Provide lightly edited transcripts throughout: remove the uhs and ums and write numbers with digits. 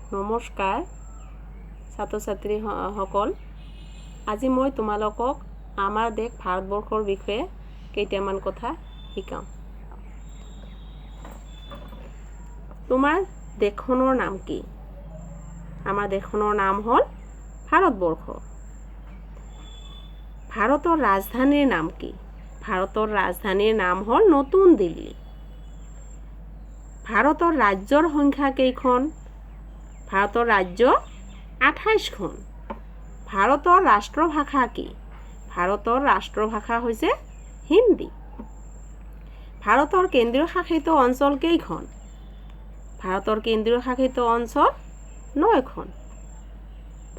নমস্কাৰ ছাত্ৰ ছাত্ৰী সকল আজি মই তোমালোকক আমাৰ দেশ ভাৰতবৰ্ষৰ বিষয়ে কেইটামান কথা শিকাম তোমাৰ দেশখনৰ নাম কি আমাৰ দেশখনৰ নাম হ'ল ভাৰতবৰ্ষ ভাৰতৰ ৰাজধানীৰ নাম কি ভাৰতৰ ৰাজধানীৰ নাম হ'ল নতুন দিল্লী ভাৰতৰ ৰাজ্যৰ সংখ্যা কেইখন ভাৰতৰ ৰাজ্য 28খন ভাৰতৰ ৰাষ্ট্ৰভাষা কি ভাৰতৰ ৰাষ্ট্ৰভাষা হৈছে হিন্দী ভাৰতৰ কেন্দ্ৰীয় শাসিত অঞ্চল কেইখন ভাৰতৰ কেন্দ্ৰীয় শাসিত অঞ্চল 9খন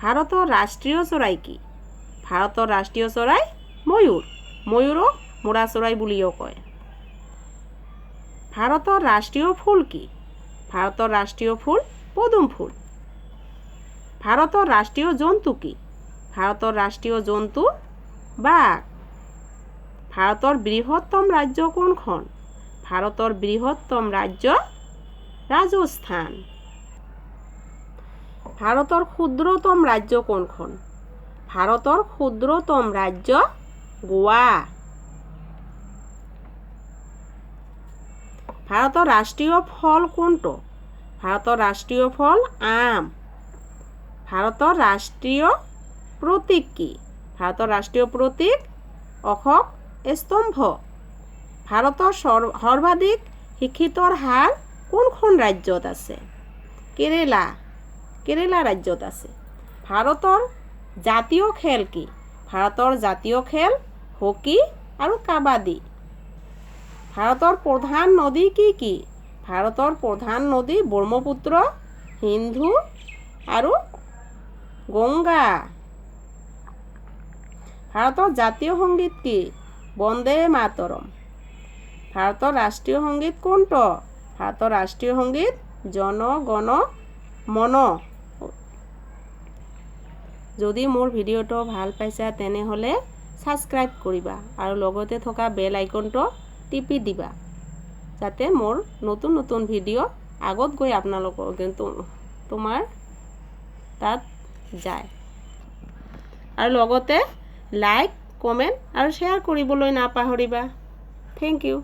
ভাৰতৰ ৰাষ্ট্ৰীয় চৰাই কি ভাৰতৰ ৰাষ্ট্ৰীয় চৰাই ময়ূৰ ময়ূৰক মৰা চৰাই বুলিও কয় ভাৰতৰ ৰাষ্ট্ৰীয় ফুল কি ভাৰতৰ ৰাষ্ট্ৰীয় ফুল পদুম ফুল ভাৰতৰ ৰাষ্ট্ৰীয় জন্তু কি ভাৰতৰ ৰাষ্ট্ৰীয় জন্তু বাঘ ভাৰতৰ বৃহত্তম ৰাজ্য কোনখন ভাৰতৰ বৃহত্তম ৰাজ্য ৰাজস্থান ভাৰতৰ ক্ষুদ্ৰতম ৰাজ্য কোনখন ভাৰতৰ ক্ষুদ্ৰতম ৰাজ্য গোৱা ভাৰতৰ ৰাষ্ট্ৰীয় ফল কোনটো ভাৰতৰ ৰাষ্ট্ৰীয় ফল আম ভাৰতৰ ৰাষ্ট্ৰীয় প্ৰতীক কি ভাৰতৰ ৰাষ্ট্ৰীয় প্ৰতীক অশোক স্তম্ভ ভাৰতৰ সৰ্বাধিক শিক্ষিতৰ হাৰ কোনখন ৰাজ্যত আছে কেৰেলা ৰাজ্যত আছে ভাৰতৰ জাতীয় খেল কি ভাৰতৰ জাতীয় খেল হকী আৰু কাবাডী ভাৰতৰ প্ৰধান নদী কি ভাৰতৰ প্ৰধান নদী ব্ৰহ্মপুত্ৰ সিন্ধু আৰু গংগা ভাৰতৰ জাতীয় সংগীত কি বন্দে মাতৰম ভাৰতৰ ৰাষ্ট্ৰীয় সংগীত কোনটো ভাৰতৰ ৰাষ্ট্ৰীয় সংগীত জন গণ মন যদি মোৰ ভিডিঅ'টো ভাল পাইছা তেনেহ'লে ছাবস্ক্ৰাইব কৰিবা আৰু লগতে থকা বেল আইকনটো টিপি দিবা যাতে মোৰ নতুন নতুন ভিডিঅ' আগত গৈ আপোনালোকৰ তোমাৰ তাত যায় আৰু লগতে লাইক কমেণ্ট আৰু শ্বেয়াৰ কৰিবলৈ নাপাহৰিবা থেংক ইউ